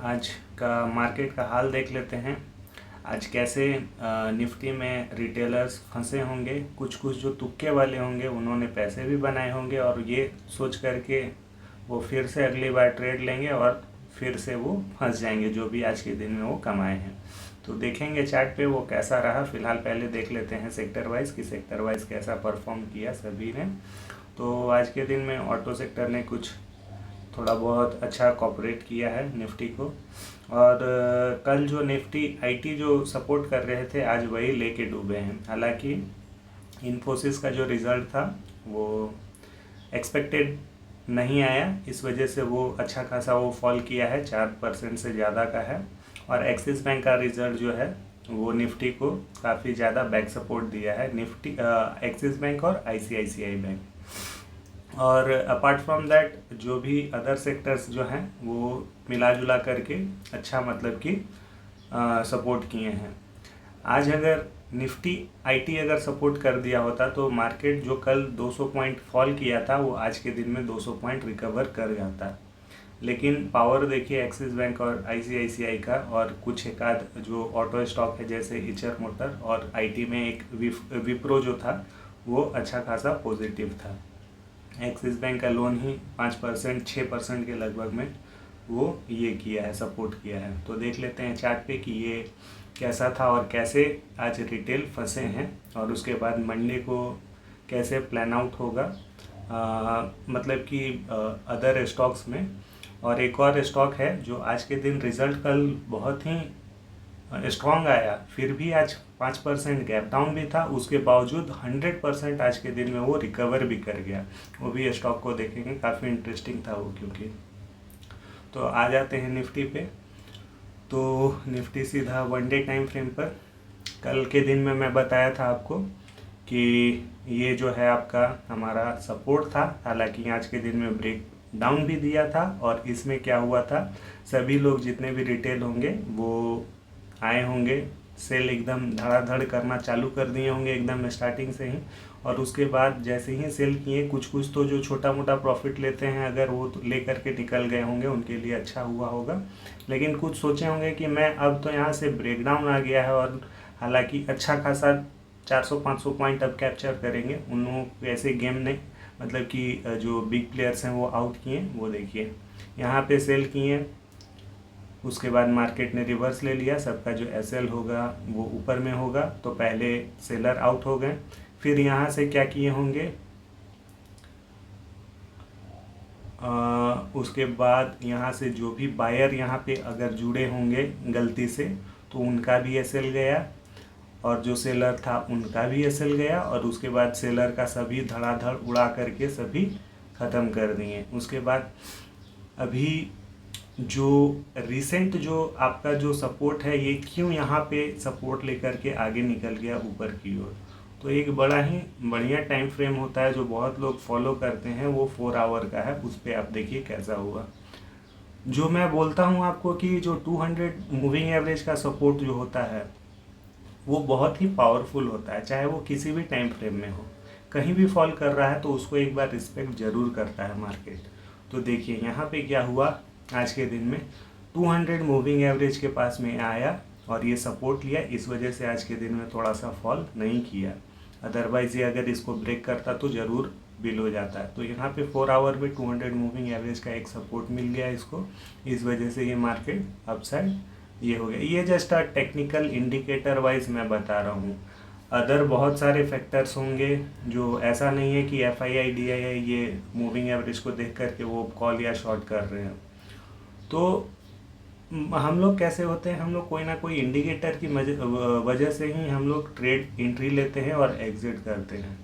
आज का मार्केट का हाल देख लेते हैं। आज कैसे निफ्टी में रिटेलर्स फंसे होंगे, कुछ कुछ जो तुक्के वाले होंगे उन्होंने पैसे भी बनाए होंगे और ये सोच करके वो फिर से अगली बार ट्रेड लेंगे और फिर से वो फंस जाएंगे जो भी आज के दिन में वो कमाए हैं। तो देखेंगे चार्ट पे वो कैसा रहा। फिलहाल पहले देख लेते हैं सेक्टर वाइज कि सेक्टर वाइज कैसा परफॉर्म किया सभी ने। तो आज के दिन में ऑटो सेक्टर ने कुछ थोड़ा बहुत अच्छा कॉपरेट किया है निफ्टी को। और कल जो निफ्टी आईटी जो सपोर्ट कर रहे थे आज वही लेके डूबे हैं। हालांकि इन्फोसिस का जो रिज़ल्ट था वो एक्सपेक्टेड नहीं आया, इस वजह से वो अच्छा खासा वो फॉल किया है, 4% से ज़्यादा का है। और एक्सिस बैंक का रिज़ल्ट जो है वो निफ्टी को काफ़ी ज़्यादा बैक सपोर्ट दिया है, निफ्टी एक्सिस बैंक और आईसीआईसीआई बैंक। और अपार्ट फ्रॉम दैट जो भी अदर सेक्टर्स जो हैं वो मिला जुला करके अच्छा मतलब कि सपोर्ट किए हैं। आज अगर निफ्टी आईटी अगर सपोर्ट कर दिया होता तो मार्केट जो कल 200 पॉइंट फॉल किया था वो आज के दिन में 200 पॉइंट रिकवर कर जाता। लेकिन पावर देखिए एक्सिस बैंक और आईसीआईसीआई का, और कुछ एक आध जो ऑटो स्टॉक है जैसे इचर मोटर, और आईटी में एक विप्रो जो था वो अच्छा खासा पॉजिटिव था। एक्सिस बैंक का लोन ही 5% 6% के लगभग में वो ये किया है, सपोर्ट किया है। तो देख लेते हैं चार्ट पे कि ये कैसा था और कैसे आज रिटेल फंसे हैं, और उसके बाद मंडे को कैसे प्लान आउट होगा मतलब कि अदर स्टॉक्स में। और एक और स्टॉक है जो आज के दिन रिज़ल्ट कल बहुत ही स्ट्रॉन्ग आया, फिर भी आज 5% गैप डाउन भी था, उसके बावजूद 100% आज के दिन में वो रिकवर भी कर गया। वो भी स्टॉक को देखेंगे, काफ़ी इंटरेस्टिंग था वो क्योंकि। तो आ जाते हैं निफ्टी पे। तो निफ्टी सीधा 1 डे टाइम फ्रेम पर, कल के दिन में मैं बताया था आपको कि ये जो है आपका हमारा सपोर्ट था। हालांकि आज के दिन में ब्रेक डाउन भी दिया था, और इसमें क्या हुआ था, सभी लोग जितने भी रिटेल होंगे वो आए होंगे, सेल एकदम धड़ाधड़ करना चालू कर दिए होंगे एकदम स्टार्टिंग से ही। और उसके बाद जैसे ही सेल किए, कुछ कुछ तो जो छोटा मोटा प्रॉफिट लेते हैं अगर वो तो ले करके निकल गए होंगे, उनके लिए अच्छा हुआ होगा। लेकिन कुछ सोचे होंगे कि मैं अब तो यहाँ से ब्रेकडाउन आ गया है, और हालांकि अच्छा खासा 400-500 पॉइंट अब कैप्चर करेंगे, उन लोगों को ऐसे गेम नहीं, मतलब कि जो बिग प्लेयर्स हैं वो आउट किए। वो देखिए यहाँ पे सेल किए, उसके बाद मार्केट ने रिवर्स ले लिया, सबका जो एसएल होगा वो ऊपर में होगा, तो पहले सेलर आउट हो गए। फिर यहाँ से क्या किए होंगे, उसके बाद यहाँ से जो भी बायर यहाँ पे अगर जुड़े होंगे गलती से तो उनका भी एसएल गया, और जो सेलर था उनका भी एसएल गया, और उसके बाद सेलर का सभी धड़ाधड़ उड़ा करके सभी ख़त्म कर दिए। उसके बाद अभी जो रिसेंट जो आपका जो सपोर्ट है ये क्यों यहाँ पे सपोर्ट लेकर के आगे निकल गया ऊपर की ओर, तो एक बड़ा ही बढ़िया टाइम फ्रेम होता है जो बहुत लोग फॉलो करते हैं, वो 4 आवर का है। उस पर आप देखिए कैसा हुआ। जो मैं बोलता हूँ आपको कि जो 200 मूविंग एवरेज का सपोर्ट जो होता है वो बहुत ही पावरफुल होता है, चाहे वो किसी भी टाइम फ्रेम में हो। कहीं भी फॉल कर रहा है तो उसको एक बार रिस्पेक्ट ज़रूर करता है मार्केट। तो देखिए यहाँ पे क्या हुआ, आज के दिन में 200 मूविंग एवरेज के पास में आया और ये सपोर्ट लिया, इस वजह से आज के दिन में थोड़ा सा फॉल नहीं किया। अदरवाइज़ ये अगर इसको ब्रेक करता तो ज़रूर बिल हो जाता है। तो यहाँ पे 4 आवर में 200 मूविंग एवरेज का एक सपोर्ट मिल गया इसको, इस वजह से ये मार्केट अपसाइड ये हो गया। ये just a technical indicator wise मैं बता रहा हूँ। अदर बहुत सारे फैक्टर्स होंगे, जो ऐसा नहीं है कि FII DII ये मूविंग एवरेज को देख करके वो कॉल या शॉर्ट कर रहे हैं। तो हम लोग कैसे होते हैं, हम लोग कोई ना कोई इंडिकेटर की वजह से ही हम लोग ट्रेड एंट्री लेते हैं और एग्जिट करते हैं।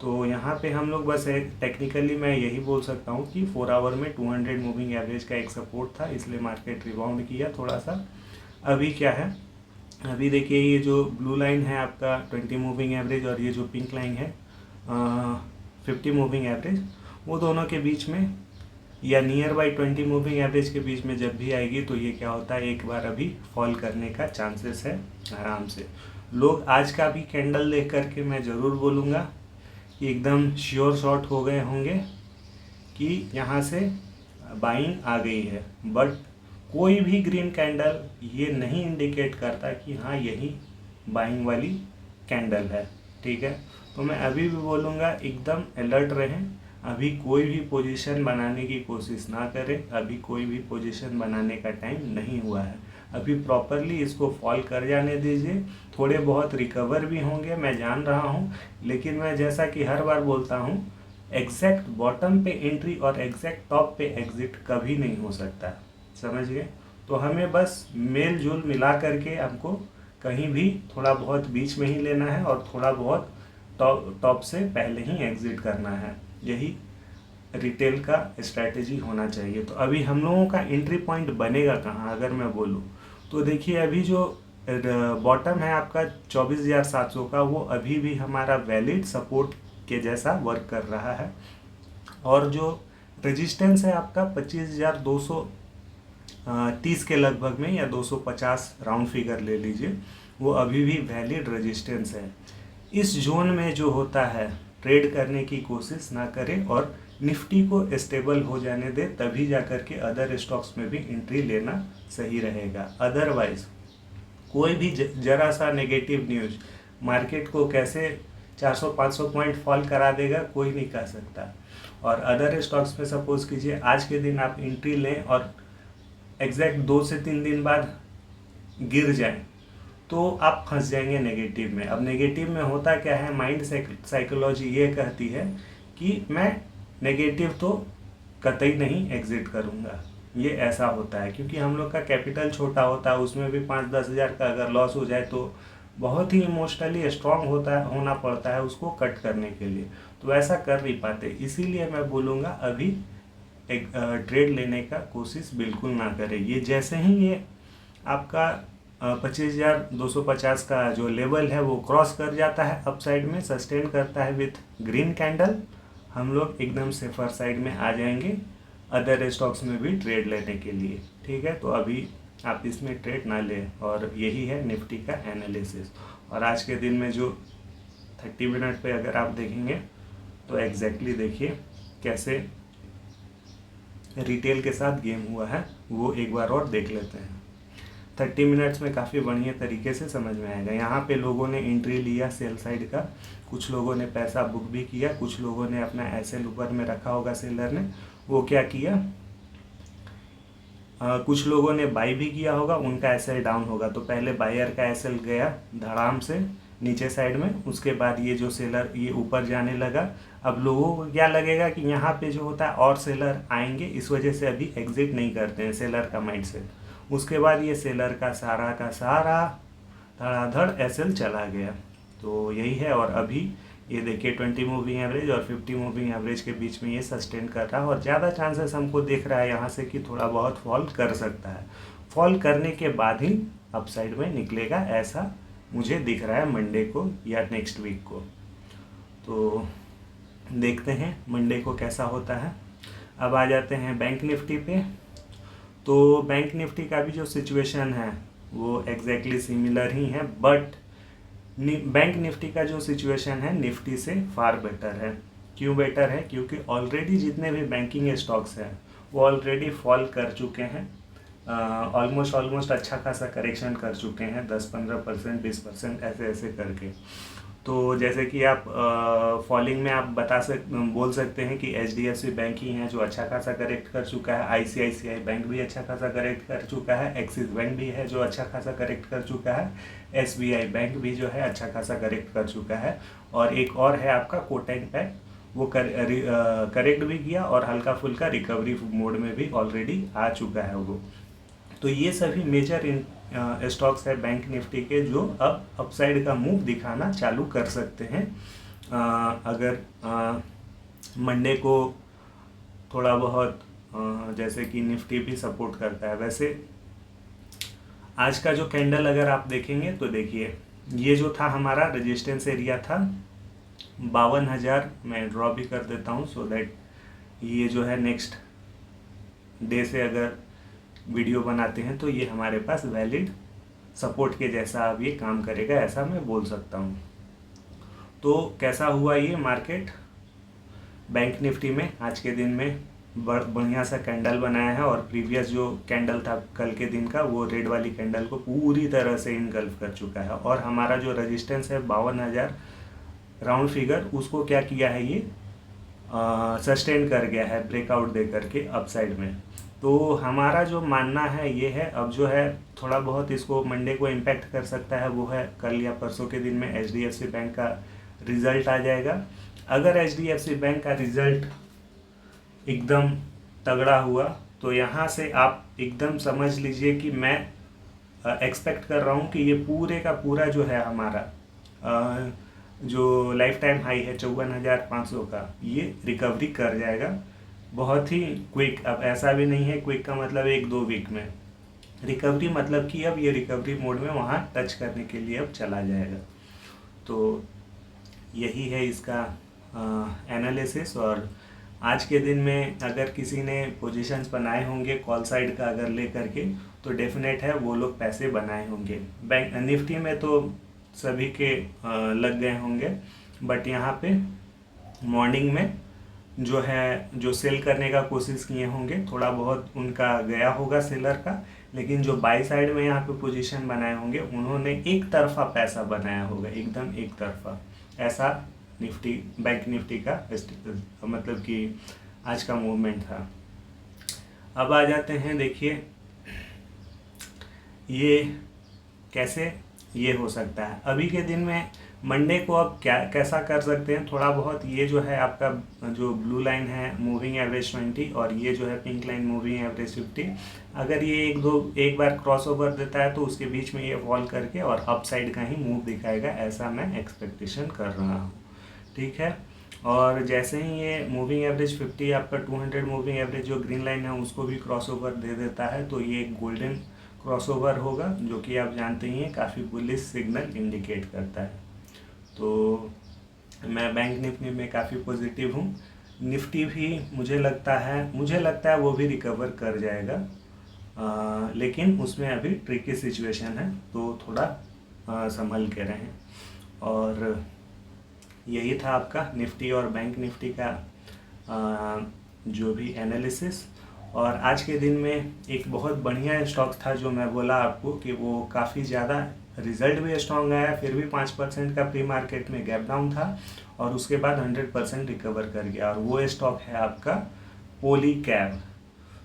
तो यहाँ पे हम लोग बस टेक्निकली मैं यही बोल सकता हूँ कि 4 आवर में 200 मूविंग एवरेज का एक सपोर्ट था, इसलिए मार्केट रिबाउंड किया थोड़ा सा। अभी क्या है, अभी देखिए ये जो ब्लू लाइन है आपका 20 मूविंग एवरेज, और ये जो पिंक लाइन है 50 मूविंग एवरेज, वो दोनों के बीच में या नियर बाई 20 मूविंग एवरेज के बीच में जब भी आएगी तो ये क्या होता है, एक बार अभी फॉल करने का चांसेस है आराम से। लोग आज का भी कैंडल देख करके मैं ज़रूर बोलूँगा कि एकदम श्योर शॉट हो गए होंगे कि यहाँ से बाइंग आ गई है। बट कोई भी ग्रीन कैंडल ये नहीं इंडिकेट करता कि हाँ यही बाइंग वाली कैंडल है। ठीक है, तो मैं अभी भी बोलूँगा एकदम अलर्ट रहें। अभी कोई भी पोजीशन बनाने की कोशिश ना करें, अभी कोई भी पोजीशन बनाने का टाइम नहीं हुआ है। अभी प्रॉपरली इसको फॉल कर जाने दीजिए। थोड़े बहुत रिकवर भी होंगे, मैं जान रहा हूँ, लेकिन मैं जैसा कि हर बार बोलता हूँ, एग्जैक्ट बॉटम पे एंट्री और एग्जैक्ट टॉप पे एग्जिट कभी नहीं हो सकता, समझ गए। तो हमें बस मेल जोल मिला करके हमको कहीं भी थोड़ा बहुत बीच में ही लेना है और थोड़ा बहुत टॉप से पहले ही एग्जिट करना है। यही रिटेल का स्ट्रैटेजी होना चाहिए। तो अभी हम लोगों का एंट्री पॉइंट बनेगा कहाँ अगर मैं बोलूँ तो देखिए, अभी जो बॉटम है आपका 24,700 का, वो अभी भी हमारा वैलिड सपोर्ट के जैसा वर्क कर रहा है। और जो रेजिस्टेंस है आपका 25,230 के लगभग में, या 250 राउंड फिगर ले लीजिए, वो अभी भी वैलिड रेजिस्टेंस है। इस जोन में जो होता है ट्रेड करने की कोशिश ना करें और निफ्टी को स्टेबल हो जाने दे, तभी जाकर के अदर स्टॉक्स में भी एंट्री लेना सही रहेगा। अदरवाइज कोई भी जरा सा नेगेटिव न्यूज मार्केट को कैसे 400-500 पॉइंट फॉल करा देगा कोई नहीं कह सकता। और अदर स्टॉक्स में सपोज कीजिए आज के दिन आप एंट्री लें और एग्जैक्ट 2 से 3 दिन बाद गिर जाए तो आप फंस जाएंगे नेगेटिव में। अब नेगेटिव में होता क्या है, माइंड साइकोलॉजी ये कहती है कि मैं नेगेटिव तो कतई नहीं एग्जिट करूँगा। ये ऐसा होता है क्योंकि हम लोग का कैपिटल छोटा होता है, उसमें भी 5-10 हज़ार का अगर लॉस हो जाए तो बहुत ही इमोशनली स्ट्रांग होना पड़ता है उसको कट करने के लिए, तो ऐसा कर नहीं पाते। इसीलिए मैं बोलूँगा अभी एक ट्रेड लेने का कोशिश बिल्कुल ना करें। ये जैसे ही ये आपका 25,250 का जो लेवल है वो क्रॉस कर जाता है, अपसाइड में सस्टेन करता है विथ ग्रीन कैंडल, हम लोग एकदम सेफर साइड में आ जाएंगे अदर स्टॉक्स में भी ट्रेड लेने के लिए। ठीक है, तो अभी आप इसमें ट्रेड ना लें। और यही है निफ्टी का एनालिसिस। और आज के दिन में जो 30 मिनट पे अगर आप देखेंगे तो एग्जैक्टली देखिए कैसे रिटेल के साथ गेम हुआ है, वो एक बार और देख लेते हैं। 30 मिनट्स में काफ़ी बढ़िया तरीके से समझ में आएगा। यहाँ पे लोगों ने एंट्री लिया सेल साइड का, कुछ लोगों ने पैसा बुक भी किया, कुछ लोगों ने अपना एसएल ऊपर में रखा होगा सेलर ने, वो क्या किया, कुछ लोगों ने बाई भी किया होगा, उनका एसएल डाउन होगा तो पहले बायर का एसएल गया धड़ाम से नीचे साइड में, उसके बाद ये जो सेलर ये ऊपर जाने लगा। अब लोगों को क्या लगेगा कि यहाँ पे जो होता है और सेलर आएंगे, इस वजह से अभी एग्जिट नहीं करते हैं, सेलर का माइंडसेट। उसके बाद ये सेलर का सारा धड़ाधड़ एसएल चला गया। तो यही है। और अभी ये देखिए 20 मूविंग एवरेज और 50 मूविंग एवरेज के बीच में ये सस्टेन कर रहा है और ज़्यादा चांसेस हमको दिख रहा है यहाँ से कि थोड़ा बहुत फॉल कर सकता है। फॉल करने के बाद ही अपसाइड में निकलेगा, ऐसा मुझे दिख रहा है मंडे को या नेक्स्ट वीक को। तो देखते हैं मंडे को कैसा होता है। अब आ जाते हैं बैंक निफ्टी पे। तो बैंक निफ्टी का भी जो सिचुएशन है वो एग्जैक्टली सिमिलर ही है, बट बैंक निफ्टी का जो सिचुएशन है निफ्टी से फार बेटर है। क्यों बेटर है? क्योंकि ऑलरेडी जितने भी बैंकिंग स्टॉक्स हैं वो ऑलरेडी फॉल कर चुके हैं, ऑलमोस्ट अच्छा खासा करेक्शन कर चुके हैं, 10-15%, 20% ऐसे करके। तो जैसे कि आप फॉलिंग में आप बोल सकते हैं कि HDFC बैंक ही है जो अच्छा खासा करेक्ट कर चुका है, ICICI बैंक भी अच्छा खासा करेक्ट कर चुका है, एक्सिस बैंक भी है जो अच्छा खासा करेक्ट कर चुका है, SBI बैंक भी जो है अच्छा खासा करेक्ट कर चुका है, और एक और है आपका कोटक बैंक, वो करेक्ट भी किया और हल्का फुल्का रिकवरी मोड में भी ऑलरेडी आ चुका है वो। तो ये सभी मेजर स्टॉक्स है बैंक निफ्टी के जो अब अपसाइड का मूव दिखाना चालू कर सकते हैं, अगर मंडे को थोड़ा बहुत जैसे कि निफ्टी भी सपोर्ट करता है। वैसे आज का जो कैंडल अगर आप देखेंगे तो देखिए ये जो था हमारा रेजिस्टेंस एरिया था 52,000, मैं ड्रॉ भी कर देता हूँ सो दैट ये जो है नेक्स्ट डे से अगर वीडियो बनाते हैं तो ये हमारे पास वैलिड सपोर्ट के जैसा अब ये काम करेगा, ऐसा मैं बोल सकता हूँ। तो कैसा हुआ ये मार्केट बैंक निफ्टी में आज के दिन में? बढ़िया सा कैंडल बनाया है और प्रीवियस जो कैंडल था कल के दिन का वो रेड वाली कैंडल को पूरी तरह से इनगल्फ कर चुका है। और हमारा जो रेजिस्टेंस है 52,000 राउंड फिगर, उसको क्या किया है ये सस्टेन कर गया है ब्रेकआउट दे करके अपसाइड में। तो हमारा जो मानना है ये है, अब जो है थोड़ा बहुत इसको मंडे को इम्पैक्ट कर सकता है वो है कल या परसों के दिन में HDFC बैंक का रिजल्ट आ जाएगा। अगर HDFC बैंक का रिजल्ट एकदम तगड़ा हुआ तो यहाँ से आप एकदम समझ लीजिए कि मैं एक्सपेक्ट कर रहा हूँ कि ये पूरे का पूरा जो है हमारा जो लाइफ टाइम हाई है 54,500 का, ये रिकवरी कर जाएगा बहुत ही क्विक। अब ऐसा भी नहीं है क्विक का मतलब 1-2 वीक में रिकवरी, मतलब कि अब ये रिकवरी मोड में वहाँ टच करने के लिए अब चला जाएगा। तो यही है इसका एनालिसिस। और आज के दिन में अगर किसी ने पोजीशंस बनाए होंगे कॉल साइड का अगर ले करके, तो डेफिनेट है वो लोग पैसे बनाए होंगे। बैंक निफ्टी में तो सभी के लग गए होंगे, बट यहाँ पे मॉर्निंग में जो है जो सेल करने का कोशिश किए होंगे थोड़ा बहुत उनका गया होगा सेलर का, लेकिन जो बाई साइड में यहाँ पे पोजीशन बनाए होंगे उन्होंने एक तरफा पैसा बनाया होगा, एकदम एक तरफा। ऐसा निफ्टी बैंक निफ्टी का मतलब कि आज का मूवमेंट था। अब आ जाते हैं, देखिए ये कैसे ये हो सकता है अभी के दिन में मंडे को। अब क्या कैसा कर सकते हैं, थोड़ा बहुत ये जो है आपका जो ब्लू लाइन है मूविंग एवरेज 20 और ये जो है पिंक लाइन मूविंग एवरेज 50, अगर ये एक बार क्रॉस ओवर देता है तो उसके बीच में ये फॉल करके और अप साइड का ही मूव दिखाएगा, ऐसा मैं एक्सपेक्टेशन कर रहा हूँ। ठीक है, और जैसे ही ये मूविंग एवरेज 50 आपका 200 मूविंग एवरेज जो ग्रीन लाइन है उसको भी क्रॉस ओवर दे देता है, तो ये एक गोल्डन क्रॉसओवर होगा जो कि आप जानते ही हैं काफ़ी बुलिश सिग्नल इंडिकेट करता है। तो मैं बैंक निफ्टी में काफ़ी पॉजिटिव हूँ। निफ्टी भी मुझे लगता है वो भी रिकवर कर जाएगा, लेकिन उसमें अभी ट्रिकी सिचुएशन है, तो थोड़ा संभल के रहें। और यही था आपका निफ्टी और बैंक निफ्टी का जो भी एनालिसिस। और आज के दिन में एक बहुत बढ़िया स्टॉक था जो मैं बोला आपको कि वो काफ़ी ज़्यादा रिजल्ट भी स्ट्रॉन्ग आया, फिर भी 5% का प्री मार्केट में गैप डाउन था और उसके बाद 100% रिकवर कर गया, और वो स्टॉक है आपका पॉलीकैब।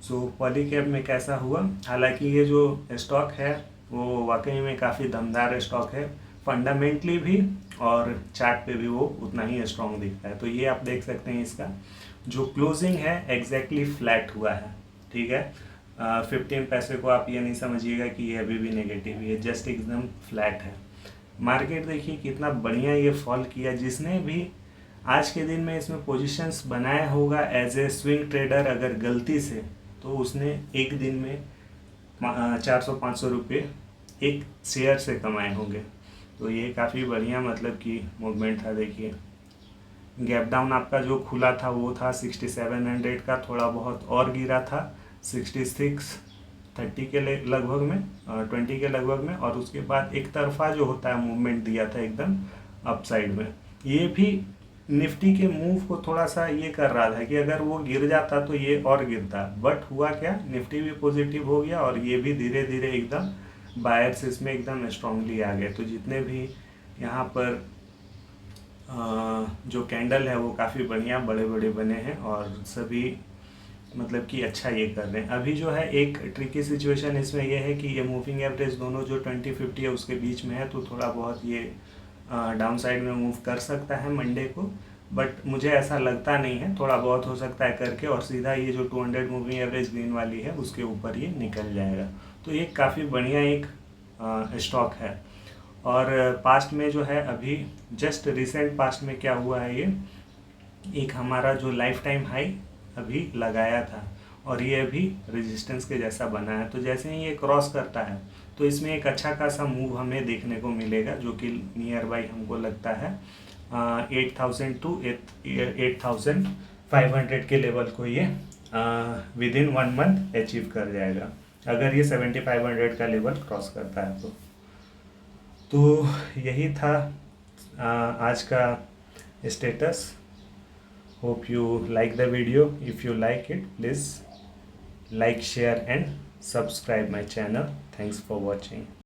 सो पॉलीकैब में कैसा हुआ, हालांकि ये जो स्टॉक है वो वाकई में काफ़ी दमदार स्टॉक है, फंडामेंटली भी और चार्ट पे भी वो उतना ही स्ट्रॉन्ग दिखता है। तो ये आप देख सकते हैं इसका जो क्लोजिंग है एग्जैक्टली फ्लैट हुआ है। ठीक है, 15 पैसे को आप ये नहीं समझिएगा कि ये अभी भी नेगेटिव है, जस्ट एकदम फ्लैट है। मार्केट देखिए कितना बढ़िया ये फॉल किया, जिसने भी आज के दिन में इसमें पोजीशंस बनाया होगा एज ए स्विंग ट्रेडर अगर गलती से, तो उसने एक दिन में 400-500 रुपये एक शेयर से कमाए होंगे। तो ये काफ़ी बढ़िया मतलब कि मूवमेंट था। देखिए गैप डाउन आपका जो खुला था वो था 6700 का, थोड़ा बहुत और गिरा था 6630 के लगभग में, 20 के लगभग में, और उसके बाद एक तरफा जो होता है मूवमेंट दिया था एकदम अपसाइड में। ये भी निफ्टी के मूव को थोड़ा सा ये कर रहा था कि अगर वो गिर जाता तो ये और गिरता, बट हुआ क्या, निफ्टी भी पॉजिटिव हो गया और ये भी धीरे धीरे एकदम बायर्स इसमें एकदम स्ट्रांगली आ गए। तो जितने भी यहाँ पर जो कैंडल है वो काफ़ी बढ़िया बड़े बड़े बने हैं और सभी मतलब कि अच्छा ये कर रहे हैं। अभी जो है एक ट्रिकी सिचुएशन इसमें यह है कि ये मूविंग एवरेज दोनों जो 20-50 है उसके बीच में है, तो थोड़ा बहुत ये डाउन साइड में मूव कर सकता है मंडे को, बट मुझे ऐसा लगता नहीं है, थोड़ा बहुत हो सकता है करके और सीधा ये जो 200 मूविंग एवरेज ग्रीन वाली है उसके ऊपर ये निकल जाएगा। तो ये काफ़ी बढ़िया एक स्टॉक है। और पास्ट में जो है अभी जस्ट रिसेंट पास्ट में क्या हुआ है, ये एक हमारा जो लाइफ टाइम हाई अभी लगाया था और ये अभी रेजिस्टेंस के जैसा बना है। तो जैसे ही ये क्रॉस करता है तो इसमें एक अच्छा खासा मूव हमें देखने को मिलेगा, जो कि नियर बाई हमको लगता है 8000 to 8500 के लेवल को ये विद इन 1 मंथ अचीव कर जाएगा, अगर ये 7500 का लेवल क्रॉस करता है तो यही था आज का status. Hope you like the video. If you like it, please like, share and subscribe my channel. Thanks for watching.